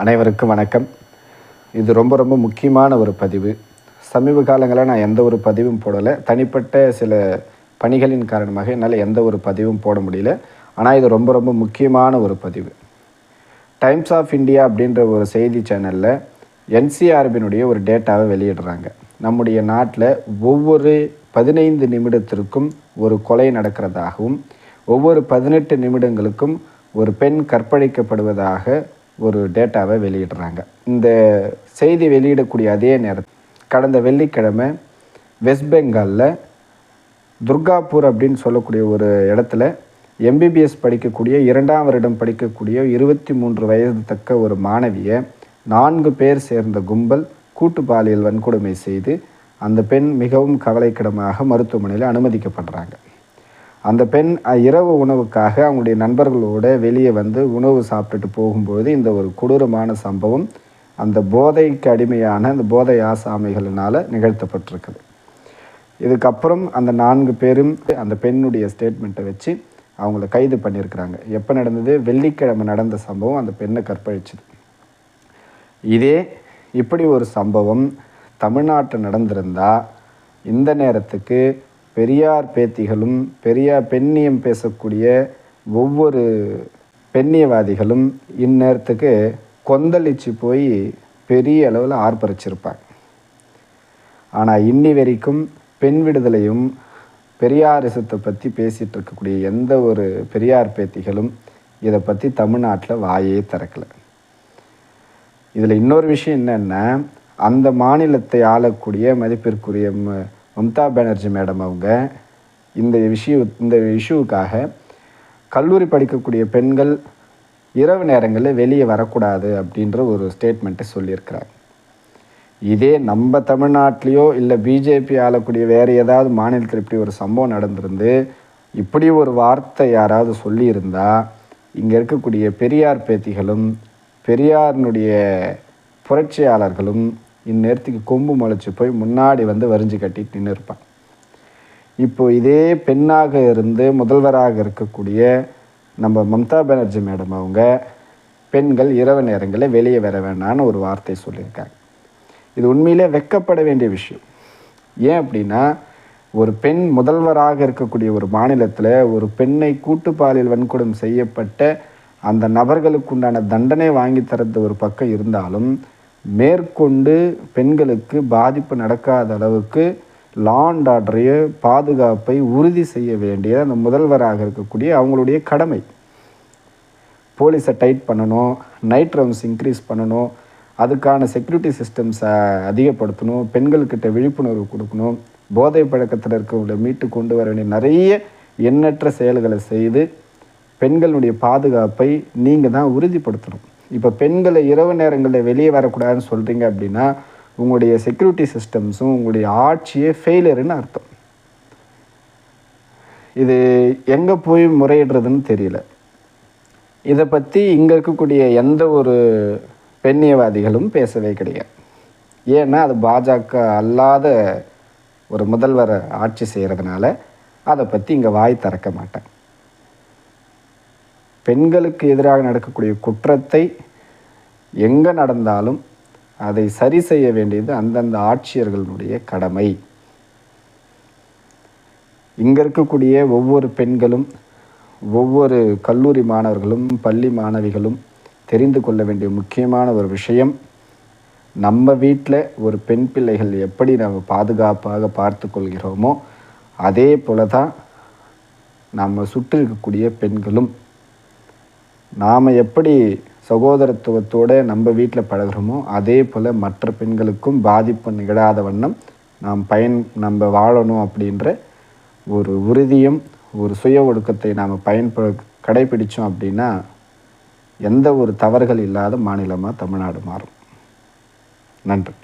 அனைவருக்கும் வணக்கம். இது ரொம்ப முக்கியமான ஒரு பதிவு. சமீப காலங்களில் நான் எந்த ஒரு பதிவும் போடலை. தனிப்பட்ட சில பணிகளின் காரணமாக என்னால் எந்த ஒரு பதிவும் போட முடியல. ஆனால் இது ரொம்ப முக்கியமான ஒரு பதிவு. டைம்ஸ் ஆஃப் இந்தியா அப்படின்ற ஒரு செய்தி சேனலில் என்சிஆர்பியினுடைய ஒரு டேட்டாவை வெளியிடுறாங்க. நம்முடைய நாட்டில் ஒவ்வொரு 15 நிமிடத்திற்கும் ஒரு கொலை நடக்கிறதாகவும், ஒவ்வொரு 18 நிமிடங்களுக்கும் ஒரு பெண் கற்பழிக்கப்படுவதாக ஒரு டேட்டாவை வெளியிடுறாங்க. இந்த செய்தி வெளியிடக்கூடிய அதே நேரத்தில் கடந்த வெள்ளிக்கிழமை வெஸ்ட் பெங்காலில் துர்காப்பூர் அப்படின்னு சொல்லக்கூடிய ஒரு இடத்துல எம்பிபிஎஸ் படிக்கக்கூடிய 2ஆம் வருடம் படிக்கக்கூடிய 23 வயது தக்க ஒரு மாணவியை 4 பேர் சேர்ந்த கும்பல் கூட்டு பாலியல் வன்கொடுமை செய்து அந்த பெண் மிகவும் கவலைக்கிடமாக மருத்துவமனையில் அனுமதிக்கப்படுறாங்க. அந்த பெண் இரவு உணவுக்காக அவங்களுடைய நண்பர்களோடு வெளியே வந்து உணவு சாப்பிட்டுட்டு போகும்போது இந்த ஒரு கொடூரமான சம்பவம் அந்த போதைக்கு அடிமையான அந்த போதை ஆசாமிகளினால் நிகழ்த்தப்பட்டிருக்குது. இதுக்கப்புறம் அந்த 4 பேரும் அந்த பெண்ணுடைய ஸ்டேட்மெண்ட்டை வச்சு அவங்கள கைது பண்ணியிருக்கிறாங்க. எப்போ நடந்தது? வெள்ளிக்கிழமை நடந்த சம்பவம் அந்த பெண்ணை கற்பழிச்சுது. இப்படி ஒரு சம்பவம் தமிழ்நாட்டில் நடந்திருந்தால் இந்த நேரத்துக்கு பெரியார் பேத்திகளும் பெரியார் பெண்ணியம் பேசக்கூடிய ஒவ்வொரு பெண்ணியவாதிகளும் இந்நேரத்துக்கு கொந்தளிச்சு போய் பெரிய அளவில் ஆர்ப்பரிச்சிருப்பாங்க. ஆனால் இன்னி வரைக்கும் பெண் விடுதலையும் பெரியாரிசத்தை பற்றி பேசிகிட்டு இருக்கக்கூடிய எந்த ஒரு பெரியார் பேத்திகளும் இதை பற்றி தமிழ்நாட்டில் வாயே திறக்கலை. இதில் இன்னொரு விஷயம் என்னென்னா, அந்த மாநிலத்தை ஆளக்கூடிய மதிப்பிற்குரிய மம்தா பானர்ஜி மேடம் அவங்க இந்த இஷ்யூவுக்காக கல்லூரி படிக்கக்கூடிய பெண்கள் இரவு நேரங்களில் வெளியே வரக்கூடாது அப்படின்ற ஒரு ஸ்டேட்மெண்ட்டை சொல்லியிருக்கிறாங்க. இதே நம்ம தமிழ்நாட்டிலையோ இல்லை பிஜேபி ஆளக்கூடிய வேறு ஏதாவது மாநிலத்தில் இப்படி ஒரு சம்பவம் நடந்திருந்து இப்படி ஒரு வார்த்தை யாராவது சொல்லியிருந்தால் இங்கே இருக்கக்கூடிய பெரியார் பேத்திகளும் பெரியாரினுடைய புரட்சியாளர்களும் இந்நேரத்துக்கு கொம்பு முளைச்சி போய் முன்னாடி வந்து வரிஞ்சு கட்டிட்டு நின்று இருப்பான். இப்போது இதே பெண்ணாக இருந்து முதல்வராக இருக்கக்கூடிய நம்ம மம்தா பானர்ஜி மேடம் அவங்க பெண்கள் இரவு நேரங்களில் வெளியே வர வேண்டான்னு ஒரு வார்த்தை சொல்லியிருக்காங்க. இது உண்மையிலே வெட்கப்பட வேண்டிய விஷயம். ஏன் அப்படின்னா, ஒரு பெண் முதல்வராக இருக்கக்கூடிய ஒரு மாநிலத்தில் ஒரு பெண்ணை கூட்டு பாலியல் வன்கொடுமை செய்யப்பட்ட அந்த நபர்களுக்கு உண்டான தண்டனை வாங்கி தரது ஒரு பக்கம் இருந்தாலும், மேற்கொண்டு பெண்களுக்கு பாதிப்பு நடக்காத அளவுக்கு லா அண்ட் ஆர்டரைய பாதுகாப்பை உறுதி செய்ய வேண்டிய அந்த முதல்வராக இருக்கக்கூடிய அவங்களுடைய கடமை. போலீஸை டைட் பண்ணணும், நைட் ரவுண்ட்ஸ் இன்க்ரீஸ் பண்ணணும், அதுக்கான செக்யூரிட்டி சிஸ்டம்ஸை அதிகப்படுத்தணும், பெண்கள்கிட்ட விழிப்புணர்வு கொடுக்கணும், போதை பழக்கத்தில் இருக்கவங்களை மீட்டு கொண்டு வர வேண்டிய நிறைய எண்ணற்ற செயல்களை செய்து பெண்களுடைய பாதுகாப்பை நீங்கள் தான் உறுதிப்படுத்தணும். இப்போ பெண்களை இரவு நேரங்களில் வெளியே வரக்கூடாதுன்னு சொல்கிறீங்க அப்படின்னா உங்களுடைய செக்யூரிட்டி சிஸ்டம்ஸும் உங்களுடைய ஆட்சியே ஃபெயிலியர்னு அர்த்தம். இது எங்கே போய் முறையிடுறதுன்னு தெரியல. இதை பற்றி இங்கே இருக்கக்கூடிய எந்த ஒரு பெண்ணியவாதிகளும் பேசவே கிடையாது. ஏன்னா அது பாஜக அல்லாத ஒரு முதல்வரை ஆட்சி செய்கிறதுனால அதை பற்றி இங்கே வாய் திறக்க மாட்டாங்க. பெண்களுக்கு எதிராக நடக்கக்கூடிய குற்றத்தை எங்கே நடந்தாலும் அதை சரி செய்ய வேண்டியது அந்தந்த ஆட்சியர்களுடைய கடமை. இங்கே இருக்கக்கூடிய ஒவ்வொரு பெண்களும் ஒவ்வொரு கல்லூரி மாணவர்களும் பள்ளி மாணவிகளும் தெரிந்து கொள்ள வேண்டிய முக்கியமான ஒரு விஷயம், நம்ம வீட்டில் ஒரு பெண் பிள்ளைகள் எப்படி நம்ம பாதுகாப்பாக பார்த்து கொள்கிறோமோ அதே போல தான் நம்ம சுற்றி இருக்கக்கூடிய பெண்களும் நாம் எப்படி சகோதரத்துவத்தோடு நம்ம வீட்டில் பழகிறோமோ அதே போல் மற்ற பெண்களுக்கும் பாதிப்பு நிகழாத வண்ணம் நம்ம வாழணும் அப்படின்ற ஒரு உறுதியும் ஒரு சுய ஒழுக்கத்தை நாம் கடைபிடித்தோம் அப்படின்னா எந்த ஒரு தவறுகள் இல்லாத மாநிலமாக தமிழ்நாடு மாறும். நன்றி.